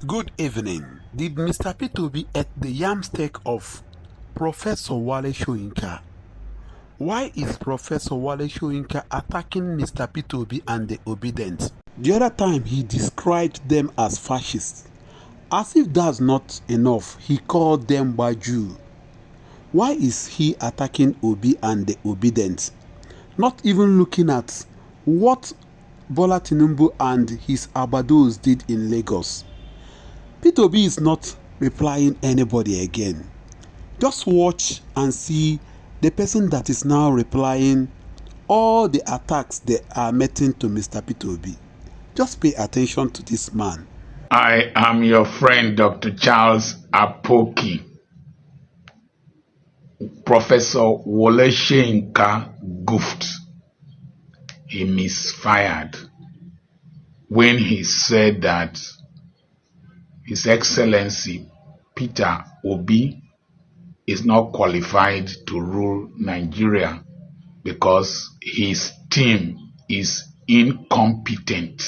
Good evening. Did Mr. Peter Obi at the Yam Stake of Professor Wole Soyinka? Why is Professor Wole Soyinka attacking Mr. Peter Obi and the Obidients? The other time he described them as fascists. As if that's not enough, he called them Baju. Why is he attacking Obi and the Obidients? Not even looking at what Bola Tinubu and his abados did in Lagos. Peter Obi is not replying anybody again. Just watch and see the person that is now replying all the attacks they are meting to Mr. Peter Obi. Just pay attention to this man. I am your friend, Dr. Charles Apoki. Professor Wole Soyinka goofed. He misfired when he said that His Excellency Peter Obi is not qualified to rule Nigeria because his team is incompetent.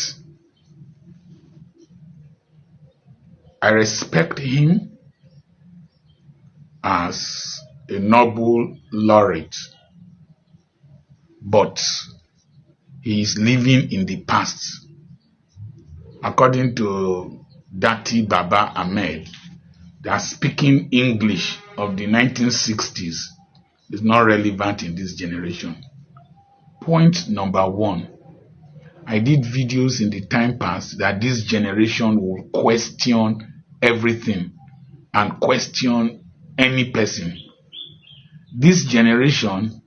I respect him as a Nobel laureate, but he is living in the past. According to Datti Baba-Ahmed, that speaking English of the 1960s is not relevant in this generation. Point number one, I did videos in the time past that this generation will question everything and question any person. This generation,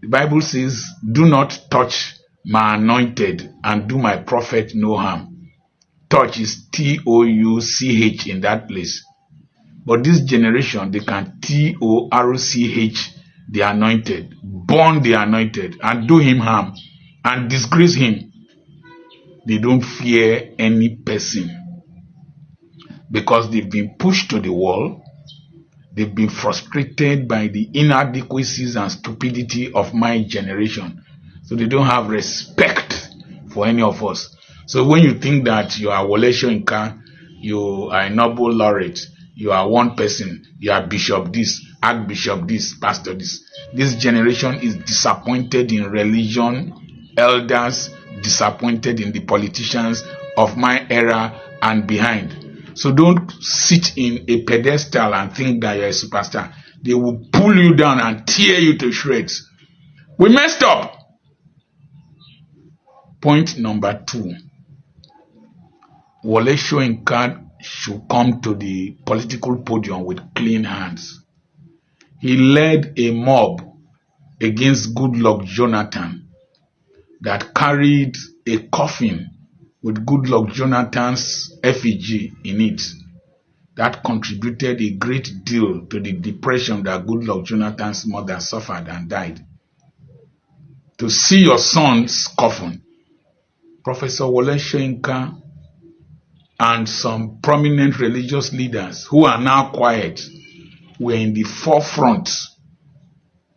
the Bible says, do not touch my anointed and do my prophet no harm. Touch is T-O-U-C-H in that place. But this generation, they can T-O-R-C-H the anointed, burn the anointed, and do him harm, and disgrace him. They don't fear any person because they've been pushed to the wall. They've been frustrated by the inadequacies and stupidity of my generation. So they don't have respect for any of us. So when you think that you are Wole Soyinka, you are a Nobel laureate, you are one person, you are bishop this, archbishop this, pastor this generation is disappointed in religion, elders, disappointed in the politicians of my era and behind. So don't sit in a pedestal and think that you're a superstar. They will pull you down and tear you to shreds. We messed up. Point number two. Wole Soyinka should come to the political podium with clean hands. He led a mob against Goodluck Jonathan that carried a coffin with Goodluck Jonathan's effigy in it. That contributed a great deal to the depression that Goodluck Jonathan's mother suffered and died. To see your son's coffin, Professor Wole Soyinka and some prominent religious leaders who are now quiet were in the forefront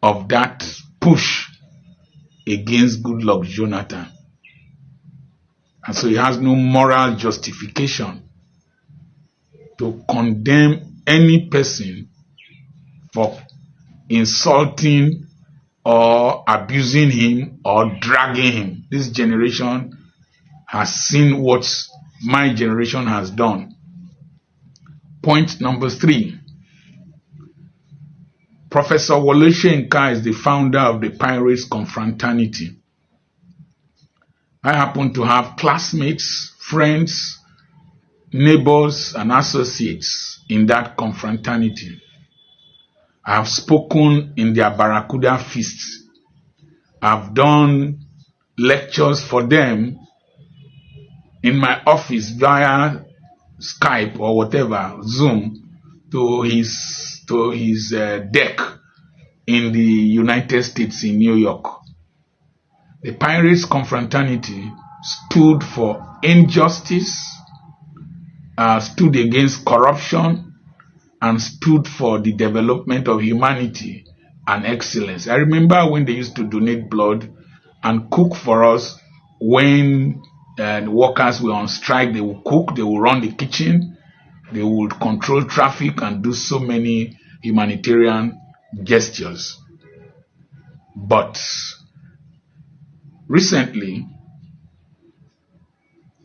of that push against Goodluck Jonathan. And so he has no moral justification to condemn any person for insulting or abusing him or dragging him. This generation has seen what my generation has done. Point number three. Professor Wole Soyinka is the founder of the Pirates Confraternity. I happen to have classmates, friends, neighbors, and associates in that confraternity. I have spoken in their Barracuda feasts. I've done lectures for them in my office via Skype or whatever, Zoom, to his deck in the United States in New York. The Pirates Confraternity stood for injustice, stood against corruption, and stood for the development of humanity and excellence. I remember when they used to donate blood and cook for us when and workers were on strike, they will cook, they will run the kitchen, they would control traffic and do so many humanitarian gestures. But recently,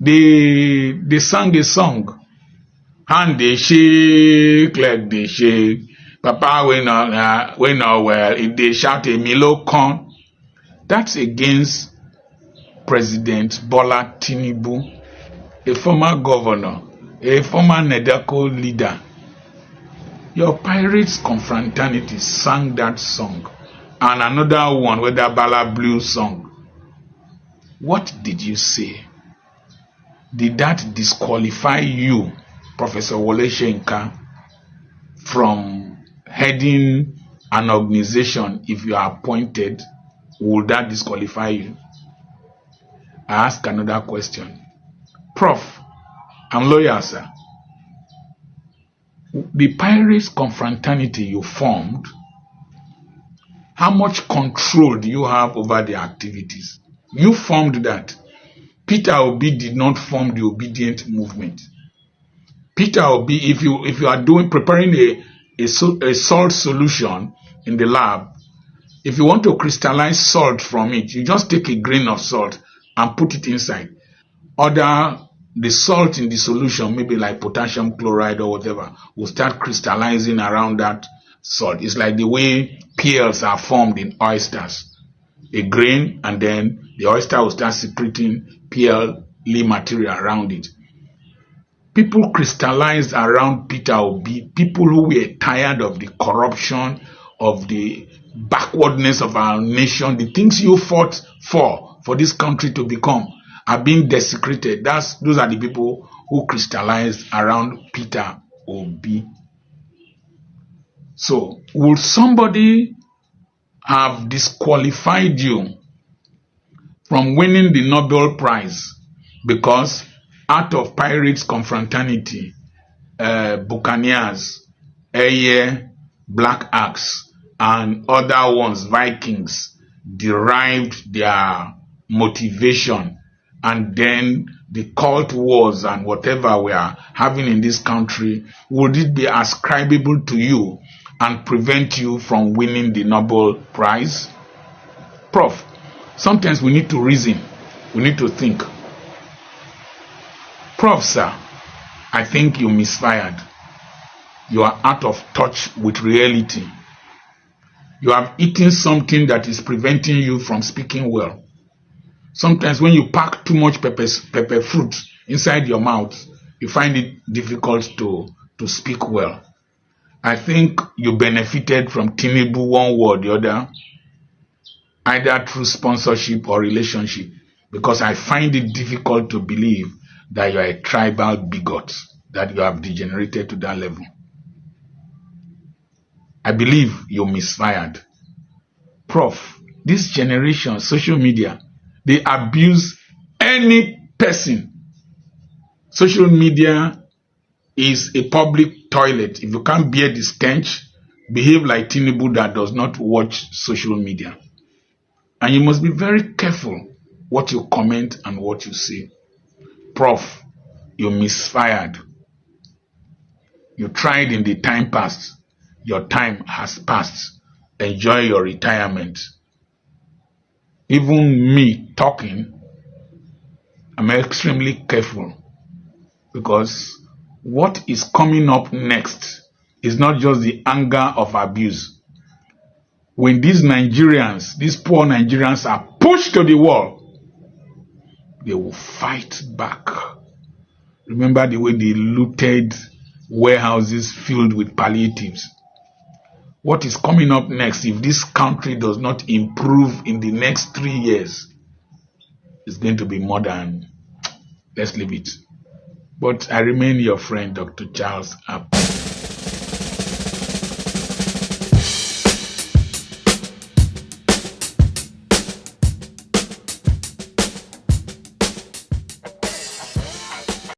they sang a song. Hand they shake, leg they shake. Papa we not well. If they shout a Milo con, that's against President Bola Tinubu, a former governor, a former NEDECO leader. Your pirates confraternity sang that song, and another one, whether Bala Blue song. What did you say? Did that disqualify you, Professor Wole Soyinka, from heading an organization? If you are appointed, would that disqualify you? I ask another question. Prof, I'm lawyer, sir. The pirates confraternity you formed, how much control do you have over their activities? You formed that. Peter Obi did not form the Obidient movement. Peter Obi, if you are preparing a salt solution in the lab, if you want to crystallize salt from it, you just take a grain of salt and put it inside. The salt in the solution, maybe like potassium chloride or whatever, will start crystallizing around that salt. It's like the way pearls are formed in oysters. A grain, and then the oyster will start secreting pearly material around it. People crystallized around Peter Obi, people who were tired of the corruption, of the backwardness of our nation, the things you fought for this country to become, are being desecrated. Those are the people who crystallized around Peter Obi. So, will somebody have disqualified you from winning the Nobel Prize because out of pirates confraternity, buccaneers, Eye, Black Axe, and other ones, Vikings, derived their motivation, and then the cult wars and whatever we are having in this country, would it be ascribable to you and prevent you from winning the Nobel Prize? Prof, sometimes we need to reason, we need to think. Prof, sir, I think you misfired. You are out of touch with reality. You have eaten something that is preventing you from speaking well. Sometimes when you pack too much pepper fruit inside your mouth, you find it difficult to speak well. I think you benefited from Tinubu one way or the other, either through sponsorship or relationship, because I find it difficult to believe that you are a tribal bigot, that you have degenerated to that level. I believe you misfired. Prof, this generation, social media, they abuse any person. Social media is a public toilet. If you can't bear the stench, behave like Tinubu that does not watch social media. And you must be very careful what you comment and what you say. Prof, you misfired. You tried in the time past. Your time has passed. Enjoy your retirement. Even me talking, I'm extremely careful, because what is coming up next is not just the anger of abuse. When these Nigerians, these poor Nigerians, are pushed to the wall, they will fight back. Remember the way they looted warehouses filled with palliatives. What is coming up next, if this country does not improve in the next 3 years, is going to be more than, let's leave it. But I remain your friend, Dr. Charles App.